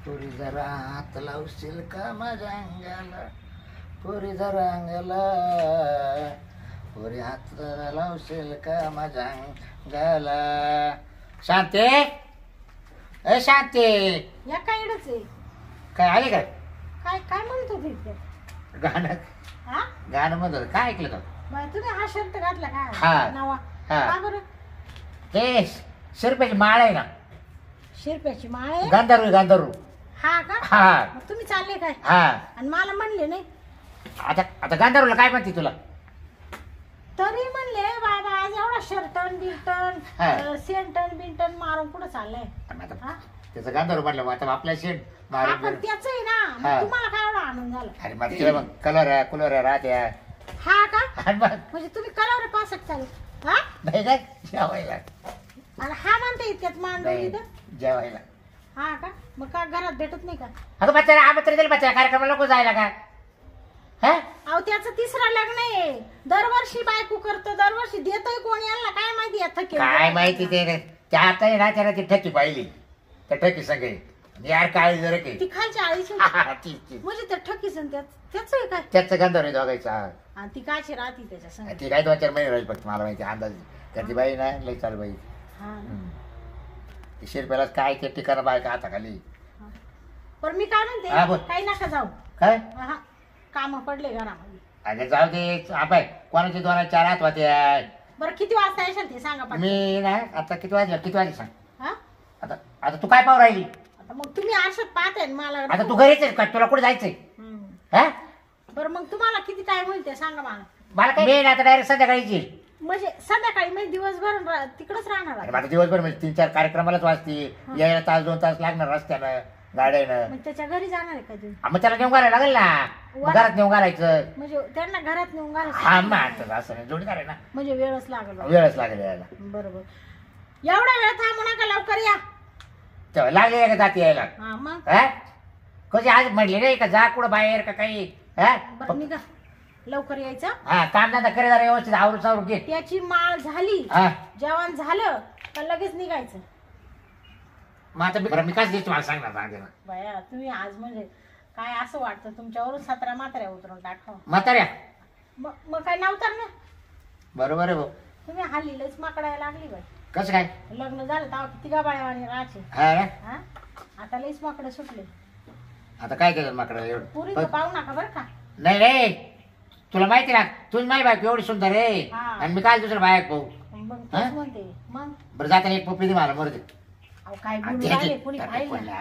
पुरी जरा हात लावशील का माझ्या अंगाला, पुरी जरा अंगाला, पुरी हात जरा लावशील का माझ्या अंगाला. शांते, ए शांते, या काय इडच आहे? काय आले काय? काय काय म्हणत होते ते? गाणं हा गाणं म्हणत काय ऐकलं का? बाई, तुम्ही हा शर्ट घातला हा. काय नवा? हा. का बरं? ते शिरप्याची माळ आहे ना, शिरप्याची माळ आहे? गांधर्व गांधर्व. हा का? हा मग तुम्ही चालले काय? हा. आणि मला म्हणले नाही? आता आता गांधर्वला काय म्हणते तुला? तरी म्हणले बाबा आज एवढा शर्टन बिल्टन हा. सेंटन बिंटन मारून कुठं चाललंय? आणि आता हा? त्याचं गांधर्व म्हणलं मग आता आपल्या शेण हा, पण मारून. त्याच आहे ना. मग हा. तुम्हाला काय एवढा आनंद झाला? अरे मग तिला मग कलर आहे कुलर आहे राहत्या. हा का? आणि मग म्हणजे तुम्ही कलावर पासक चालू? हा? नाही काय जेवायला. आणि हा म्हणते इतक्यात मांडव नाही इथं? जेवायला. हा का? मग का घरात भेटत नाही का? अगं बच्चा आमंत्रण दिलं बच्चा कार्यक्रमाला नको जायला का? हा अहो त्याचं तिसरं लग्न आहे. दरवर्षी बायको करतो, दरवर्षी देतोय कोण यांना काय माहिती या थकेल. काय माहिती ते आता आहे ना त्याला ती ठकी पाहिली त्या ठकी सगळे यार काय जर की ती खालच्या आळीची म्हणजे त्या ठकीच त्याच आहे काय? त्याचं गांधर्व आहे दोघायचा. आणि ती काची राहती त्याच्या संग? ती काय 2-4 महिने राहील फक्त मला माहिती अंदाज. तर ती बाई ना लई चाल बाई. हा ना. ती शिरप्याला काय ते ठिकाणं बाय का आता खाली. हा. पण मी काय हा, बोल. म्हणते काही नका जाऊ. काय हा काम पडले घरामध्ये. अगं जाऊ दे आबाय कोणाचे 2-4 हात होते. बरं किती वाजता येशाल ते सांगा पटकन. मी ना आता किती वाजले सांग. हा आता आता तू काय पाहू राहिली? आता मग तुम्ही आरशात पाहताय ना मला. आता तू घरीच आहे का तुला कुठे जायचंय? हम्म. हा बरं मग तुम्हाला किती टाइम होईल ते सांगा मला. मला काय मी आता डायरेक्ट संध्याकाळीची. म्हणजे संध्याकाळी म्हणजे दिवसभर तिकडच राहणार अरे आहे. माझा दिवसभर म्हणजे 3-4 कार्यक्रमालाच वाजते. यायला 1-2 तास लागणार रस्त्यानं गाड्यानं. मग त्याच्या घरी जाणार आहे का तुम्ही? मग त्याला नेऊन घालायला लागेल ना. मग घरात नेऊन घालायचं. म्हणजे त्यांना घरात नेऊन हा घालायचं? मग आता असं नाही जोडीदार आहे ना. म्हणजे वेळच लागेल बा. वेळच लागेल यायला. बरोबर. एवढा वेळ थांबू नका, लवकर या. तेव्हा लागले का जाती यायला? हा मग हा कशी आज म्हणले नाही का जा कुठं बाहेर का काही. हा बरं निघा, लवकर यायचं. हा काम धंदा करे जरा व्यवस्थित आवरून सावरून घे. त्याची माळ झाली, हा जेवण झालं का लगेच निघायचं. मग आता बरं मी काय द्यायचं मला सांग ना सांग ना. बाया तुम्ही आज म्हणजे काय असं वाटतं तुमच्यावरून 17 म्हाताऱ्या उतरून टाकावं. म्हाताऱ्या मग काय नव्हतं ना. बरोबर आहे भाऊ. तुम्ही हल्ली लईच माकडायला लागली बाई. कसं काय? लग्न झालं तेव्हा किती गाबाळ्यावाणी राहायचे. हा ना? हा आता लईच माकडं सुटले. आता काय केलं माकडं पुरी एवढं? पाहू नका बरं का. नाही रे तुला माहिती ना तुझी माझी बायको एवढी सुंदर आहे. हा. आणि मी काय दुसरं बायक पाहू. मग हा? तेच म्हणते. मग बरं जाताना एक पप्पी दे मला बरं दे. अहो काय बोलू राहिले, कोणी पाहिलं.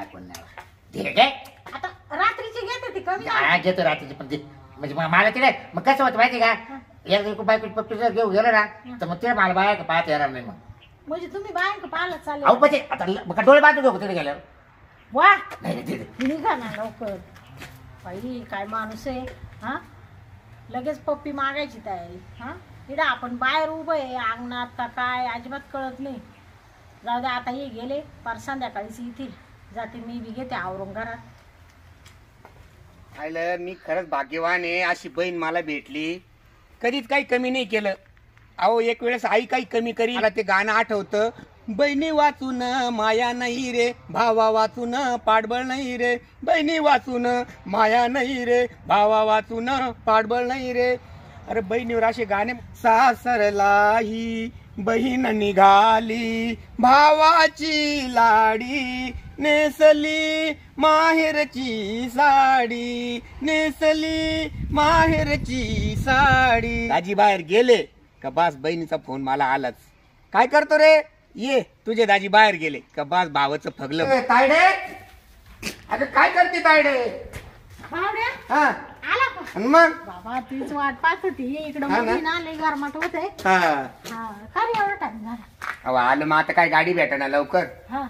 आता रात्रीची घेते ती कमी झाली. घेतो रात्रीची पण दे म्हणजे मला तिला मग कसं होतं माहिती का एक बायको पप्पी जर घेऊ गेलं ना तर मग तिला मला बायक पाहता येणार नाही. मग म्हणजे तुम्ही बायक पाहायला अहो चालले. पण ते आता मग डोळे बांधून घेऊ तिथे गेल्यावर. वा नाही नाही, दे निघा ना लवकर. बाई काय माणूस आहे. हा लगेच पप्पी मागायची तयारी. हा इडा आपण बाहेर उभं आहे अंगणात का काय अजिबात कळत नाही. जाऊ दे आता हे गेले पार संध्याकाळीच येतील. जाते मी बी घेते आवरून घरात. आयलं मी खरंच भाग्यवान आहे, अशी बहीण मला भेटली. कधीच काही कमी नाही केलं. अहो एक वेळेस आई काही कमी करी मला ते गाणं आठवतं. बहिणी वाचून माया नाही रे, भावा वाचून पाठबळ नाही रे. बहिणी वाचून माया नाही रे, भावा वाचून पाठबळ नाही रे. अरे बहिणीवर असे गाणे. सासरलाही बहीण निघाली, भावाची लाडी नेसली माहेरची साडी, नेसली माहेरची साडी. दाजी बाहेर गेले का बास बहिणीचा फोन मला आलाच. काय करतो रे? ये तुझे दाजी बाहेर गेले का बास भावाचं फगलं. तायडे अगं काय करते तायडे? भावड्या हा आला का? आणि मग बाबा तीच वाट पाहत होती. ये इकडं हा ना? मुली ना लई गरमाट होते. हा हा का रे एवढा टाइम झाला? अहो आलं मग आता काय गाडी भेटा लवकर. हा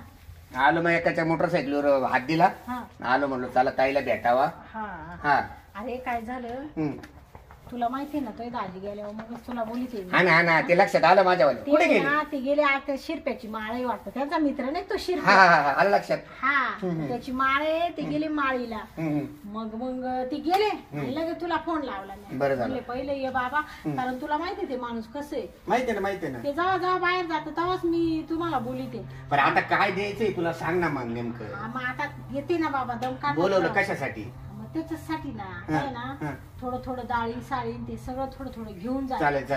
आलो मग एकाच्या मोटरसायकलीवर हात दिला. हा आलो म्हणलो चला ताईला भेटावा. हा हा अरे काय झालं हम्म. तुला माहिती ना तो दाजी गेल्यावर मग तुला बोलीते हा ना ते लक्षात आलं माझ्यावाले. कुठे गेले? ते गेले आता शिरप्याची माळही वाटतं त्यांचा मित्र नाही तो हा शिरप्या. हा आलं लक्षात. हा त्याची माळ आहे ते गेले माळीला. मग ते गेले आणि लगेच तुला फोन लावला मी. बरं झालं. म्हणले पहिले ये बाबा कारण तुला माहिती ते माणूस कसं आहे माहिती ना ते जेव्हा बाहेर जातं तेव्हाच मी तुम्हाला बोलीते. पण आता काय द्यायचंय तुला सांग ना मग नेमकं. मग आता येते ना बाबा दम काढ. बोलवलं कशासाठी? मग त्याच्यासाठी ना काय ना थोडं थोडं डाळी साळी ते सगळं थोडं थोडं घेऊन जा. चालेल.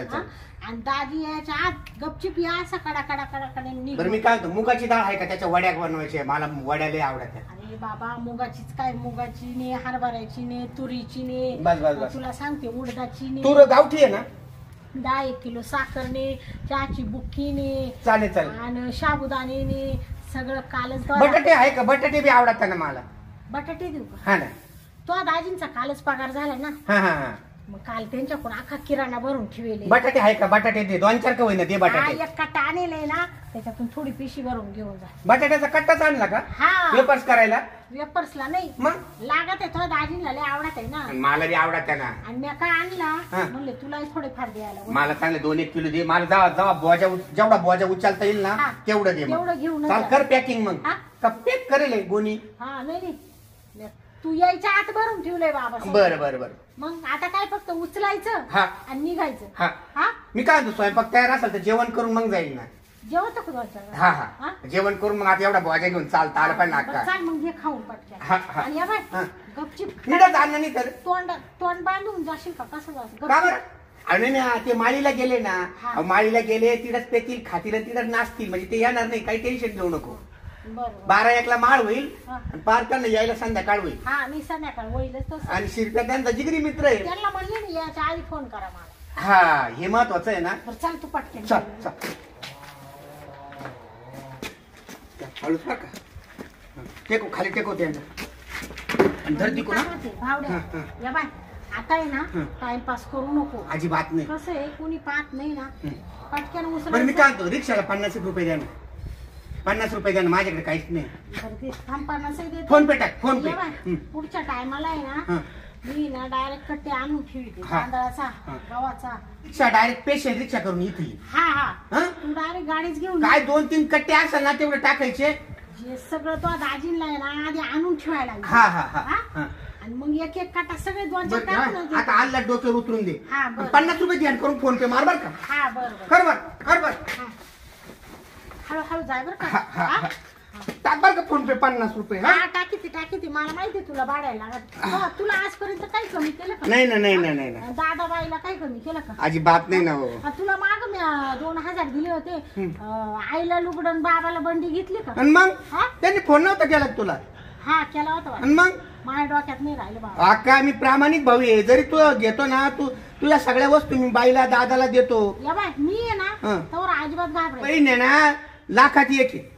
आणि दाजी यायच्या आत गपचिप या असा कडा कडा कडा कडा निघ. बरं मी काय म्हणतो, मुगाची डाळ आहे का? त्याच्या वड्या बनवायच्या. मला वड्या लय आवडत. अरे बाबा मुगाचीच काय मुगाची ने हरभऱ्याची ने तुरीची ने. बस. तुला सांगते उडदाची ने. तूर गावठी आहे ना? 1 किलो साखर ने चहाची बुक्की ने. चालेल. आणि साबुदाणे ने सगळं कालच. बटाटे आहे का? बटाटे बी आवडतात ना मला. बटाटे देऊ का? हा ना. तो दाजींचा कालच पगार झाला ना. हा मग काल त्यांच्याकडून अख्खा किराणा भरून ठेवले. बटाटे आहे का? बटाटे दे 2-4 का होईना दे बटाटे. एक कट्टा आणले ना त्याच्यातून थोडी पिशी भरून घेऊन जा. बटाट्याचा कट्टाच आणला का? हा वेपर्स करायला? वेपर्सला नाही मग लागत आहे तो दाजींना लय आवडत आहे ना. मला बी आवडत ना. आणि मी काय आणला म्हणले तुला थोडेफार द्यायला. मला चांगले 2-1 किलो दे. मला जेवढा बोजा उचलता येईल ना तेवढं दे. तेवढं घेऊन चाल कर पॅकिंग. मग का पॅक करेल गोणी? हा नाही तू यायच्या आत भरून ठेवलंय बाबा. बरं. मग आता काय फक्त उचलायचं हा आणि निघायचं. हा मी काय म्हणतो, स्वयंपाक तयार असेल तर जेवण करून मग जाईल ना. जेवत का? हा जेवण करून मग आता एवढा बोजा घेऊन चालता आलं पाहिजे ना. चाल मग घे खाऊन पटकन. आणि या बाय गपचिप निडच आणलं नाही तर तोंड बांधून जाशील का? कसं जाशील का बरं? आणि ना ते माळीला गेले ना, माळीला गेले तिथंच पेतील खातील तिथंच नाचतील. म्हणजे ते येणार नाही. काही टेन्शन घेऊ नको. 12-1 ला होईल आणि पार्कांना यायला संध्याकाळ होईल. हा मी संध्याकाळ होईलच. आणि शिरप्या त्यांचा जिगरी मित्र आहे. त्यांना म्हणले ना याच्या आधी फोन करा मला. हा हे महत्वाचं आहे ना. चल तू पटकन. चल हळूच का टेको खाली टेको त्यांना धरती कोणा भावड्या या बाय आता आहे ना टाइमपास करू नको अजिबात नाही. कसं आहे कोणी पाहत नाही ना पटकन बरं मी उचलायचं. काय म्हणतो, रिक्षाला 50 रुपये द्या ना. 50 रुपये द्या ना. माझ्याकडे काहीच नाही. बरं ते थांब 50 देते. फोन पे टाक. फोन पे. या बाय, पुढच्या टायमाला आहे ना मी ना डायरेक्ट कट्टे आणून ठेवते तांदळाचा गव्हाचा. रिक्षा डायरेक्ट पेशंट रिक्षा करून इथे. हा तू डायरेक्ट गाडीच घेऊन काय 2-3 कट्टे असेल ना तेवढे टाकायचे. जे सगळं तो दाजींला आहे ना आधी आणून ठेवायला लागलं. हा आणि मग एक कटा सगळे 2-4 टाकून. आता आणला डोक्यावर उतरून दे. हा, बरं. 50 रुपये ध्यान करून फोन पे मार बर का? हा बरोबर. कर बर. हळूहळू जाय बर का? टाक बर का फोन पे 50 रुपये. हा टाकी मला माहिती तुला भाड्याला लागत. तुला आजपर्यंत काही कमी केलं का? नाही. दादा बाईला काही कमी केलं का? अजिबात नाही ना हो. तुला माग मी 2000 दिले होते. आईला लुगडन बाबाला बंडी घेतली का? आणि मग त्यांनी फोन नव्हता केला तुला? हा केला होता. आणि मग माझ्या डोक्यात नाही राहिलं बाबा. अक्का मी प्रामाणिक भाऊ आहे. जरी तू घेतो ना तुला सगळ्या वस्तू मी बाईला दादाला देतो. या बाय मी आहे ना तर अजिबात घाबरायचं. बहीण आहे ना लाखात एक आहे.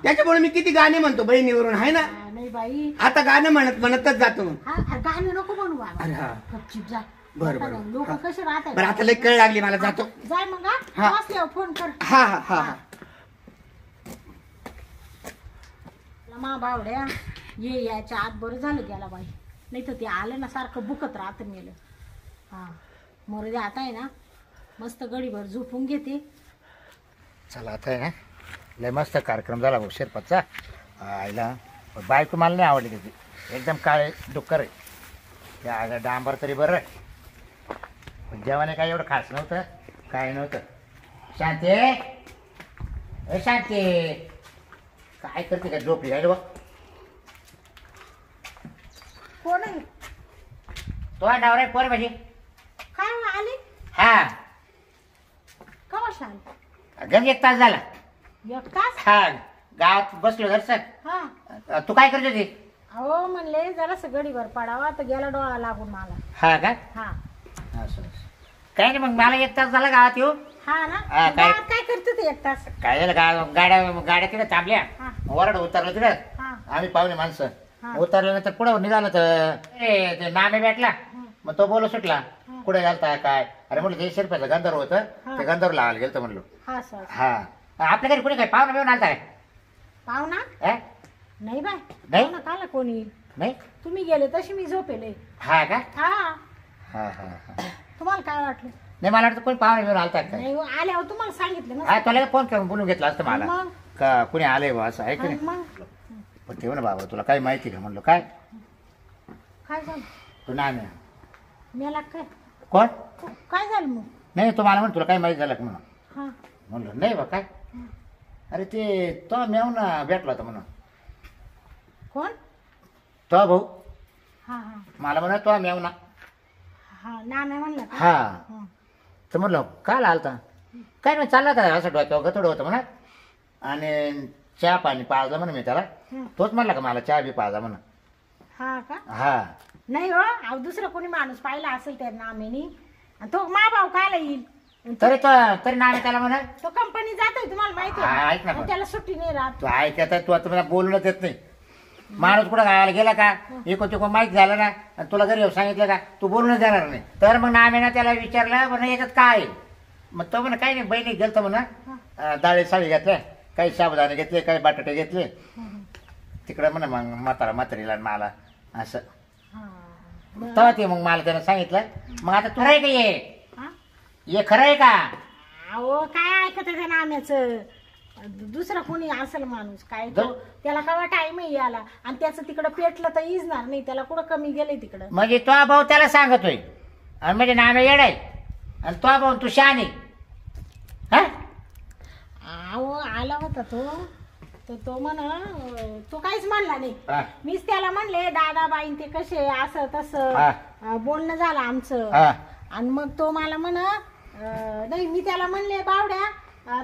त्याच्यामुळे मी किती गाणे म्हणतो बहिणीवरून आहे ना. नाही बाई आता गाणं म्हणतच जातो. मग गाणे नको म्हणू बाबा. अरे हा गपचूप जा. बरं लोक कसे राहतात. बरं आता लई कळ लागली मला. जातो. जाय मग फोन कर. हा मा बावड्या ये याच्या आत बरं झालं गेला बाई. नाही तर ते आलं ना सारखं बुकत राहतं मेलं. मरू दे आता आहे ना मस्त गडीभर झोपून घेते. चला आता आहे ना लय मस्त कार्यक्रम झाला भाऊ शेरपाचा. आईला बायको मला नाही आवडली त्याची. एकदम काळे डुक्कर आहे. त्या डांबर तरी बरं आहे पण जेवण काय एवढं खास नव्हतं काय नव्हतं. शांती काय करते का? झोपली काय बघ. कोण आहे? तो डावरा पोर माझी. काय आली? हा कवा शांत? गंज 1 तास झाला. 1 तास? हा गावात बसलो दर्शक. तू काय करत होती? हो म्हणले जरास गडीभर पडावा तर गेला डोळा लागून मला. हा का? काय नाही मग मला 1 तास झाला गावात येऊ. हा ना. काय करते ते 1 तास? काय झालं गाड्या तिथे थांबल्या. वरड उतरलं तिथं. आम्ही पाहुणे माणसं उतरल्यानंतर पुढे निघालं तर ते नामे भेटला. मग तो बोलू सुटला कुठे घालता काय. अरे म्हटलं ते शेरप्याचं गंधर्व होतं ते गंधर्व लावायला गेलं म्हणलो. हा आपल्या घरी कुठे काय पाहुणा मिळून आलता काय? पाहुणा नाही बाय. नाही ना काला कोणी नाही. तुम्ही गेले तशी मी झोपेले. हा का? हा हा तुम्हाला काय वाटलं? नाही मला वाटतं कोणी पाहुणे घेऊन आलता काय. नाही हो, आल्यावर तुम्हाला सांगितलं ना. हा तुला फोन करून बोलून घेतला असतं मला मग? का कुणी आलंय बा असं आहे की नाही. मग पण ठेव ना बाबा तुला काय माहिती का म्हणलं काय काय झालं? तू नाही नाही. मेला काय? कोण काय झालं मग? नाही तू मला म्हण तुला काय माहिती झालं का म्हणून. हा म्हणलं नाही बा काय. अरे ते तो मेवना भेटला होता म्हणून. कोण? तो भाऊ हा हा मला म्हणा तो मेवना. हा नाना म्हणलं का? हा हं. तर म्हणलं काय आलता काय नाही चालला होता असं डोक्यावर गतोड होतं म्हणा. आणि चहा पाणी पाजला म्हणा मी त्याला. हं. तोच म्हणला का मला चहा बी पाजा म्हणा. हा का? हा नाही हो, अहो दुसरं कोणी माणूस पाहिला असेल त्या नामेनी आणि तो मा भाऊ कायला येईल? तरी तो तरी नामे त्याला म्हणा. तो कंपनी जातोय तुम्हाला माहिती हा, ऐक ना आहे पण. आणि त्याला सुट्टी नाही राहत. तू ऐकत तू आता मला बोलणं देत नाही. माणूस कुठं गावाला गेला का इकडे तिकडे माहीत झालं ना आणि तुला घरी येऊन सांगितलं का तू बोलणं देणार नाही. तर मग नाम्यानं त्याला विचारलं म्हणा याच्यात काय आहे? मग तो म्हणा काही नाही बहिणी गेलतो म्हणा डाळी साळी घेतल्या काही साबुदाणे घेतले काही बटाटे घेतले तिकडं म्हणा मग म्हातारीला आणि मला असं. हा. तेव्हा ते मग मला त्यानं सांगितलं. मग आता तुला का हा? ये खरं आहे का? अहो काय ऐकत त्या नाम्याचं? दुसरा कोणी असेल माणूस काय तो त्याला केव्हा टाइम याला आणि त्याचं तिकडं पेटलं तर इजणार नाही. त्याला कुठं कमी गेलंय तिकडं. म्हणजे तो भाऊ त्याला सांगतोय आणि म्हणजे नामे येडाय आणि तो भाऊ तू शहाणी. हा अहो आला होता तो तर तो तो काहीच म्हणला नाही. हा. मीच त्याला म्हणले दादा बाईन ते कसे असं तसं हा. बोलणं झालं आमचं. हा. आणि मग तो मला नाही मी त्याला म्हणले बावड्या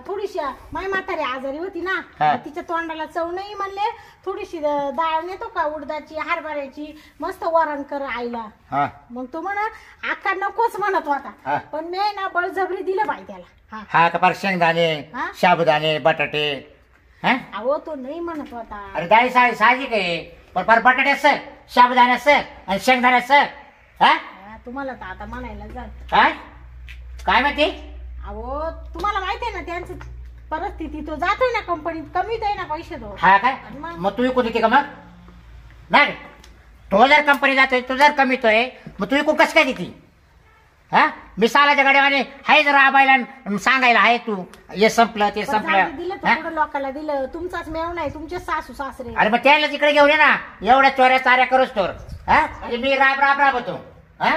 थोडीशी माय म्हातारी आजारी होती ना हा. तिच्या तोंडाला चव नाही म्हणले थोडीशी डाळ नेतो का उडदाची हरभऱ्याची मस्त वरण कर आईला. हा मग तो अक्का नकोच म्हणत हा. होता पण मी ना बळजबरी दिलं बाई त्याला. हा हा कपार शेंगदाणे हा? साबुदाणे बटाटे. हा अहो तो नाही म्हणत होता. अरे डाळी साळी साहजिक आहे पण पर बटाटे असं साबुदाणे असं आणि शेंगदाणे असं. हा तुम्हाला तर आता म्हणायला जा. काय काय माहिती? अहो तुम्हाला माहिती आहे ना त्यांची परिस्थिती. तो जातोय ना कंपनीत कमीत आहे ना पैसे तो. हा काय मग तू विकून देते का मग? नाही तो जर कंपनी जातोय तू जर कमीतोय मग तू विकून कसं काय देते? हा मी सालाच्या गाड्यावाने हाय जरा आबायला सांगायला आहे तू हे संपलं ते पण जाऊ दे, संपलं. दिलं हा? तर पुढं लोकांना दिलं. तुमचाच मेव नाही तुमचे सासू सासरे. अरे मग त्याला तिकडे घेऊन ये ना एवढ्या चोऱ्या चाऱ्या करूच तोर. हा म्हणजे मी राबतो. हा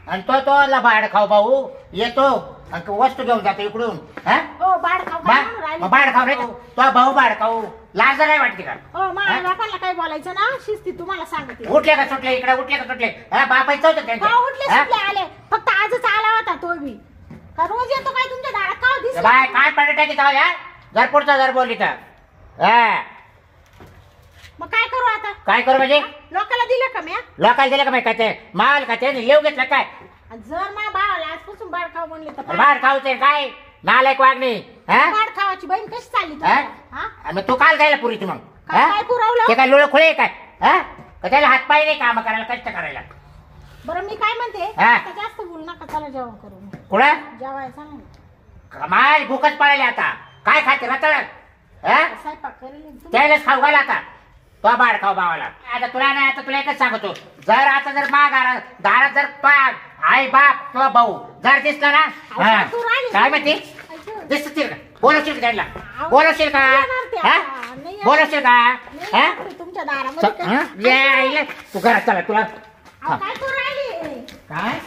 आणि तो भाड खाऊ भाऊ येतो आणि वस्तू घेऊन जातो इकडून. हा हो बाड खाऊ काय म्हणून राहिले? मग भाड खाऊ नाही तो भाऊ भाड खाऊ लाज नाही वाटते का? हो माझ्या बापाला काय बोलायचं ना शिस्ती तुम्हाला सांगते. उठले का सुटले इकडे उठले का सुटले? हा बापायचं होतं का त्यांचं. उठले हा? सुटले आले फक्त आजच आला होता तो बी. का रोज येतो काय तुमच्या दारात का दिसला? बाय काय पडे टाकी जाऊ या जर पुढचा जर बोलली तर. हा मग काय करू आता? काय करू म्हणजे? लोकांना दिलं का म्या? लोकांना दिलं का माहिती का ते माल का ते येऊ घेतलं काय? जर माझ्या भावाला आजपासून बाड खाऊ म्हणले तर बाहेर खाऊचे काय नालायक वागणी. हा बाड खावाची बहीण कशी चालली हा? तुम्हाला? हा? आणि मग तू काल जायला पुरी ती मग? काय हा? काय पुरवलं? ते काय लोळ खुळे काय? हा का त्याला हातपाय नाही काम करायला कष्ट करायला? बरं मी काय म्हणते हा. आता जास्त बोलू नका चला जेवण करू. कुठं जेवायचं ना कमाल भूकच पडायला आता काय खाते रताळ? हा स्वयंपाक करेल तुम्ही. त्यालाच खाऊ घाल आता तो बाळ खाऊ भावाला. आता तुला नाही आता तुला एकच सांगतो जर आता जर दारात जर पाग आई बाप किंवा भाऊ जर दिसला ना हा, तू राहिली. काय म्हणते ऐक. दिसतील का? बोलवशील का त्यांना? अहो, बोलवशील का? येणार ते हा? आता. नाही येणार. बोलवशील का? नाही हा? येणार ते तुमच्या दारामध्ये हा? ये, ये. तू घरात चला तुला अहो, काय करू राहिली? काय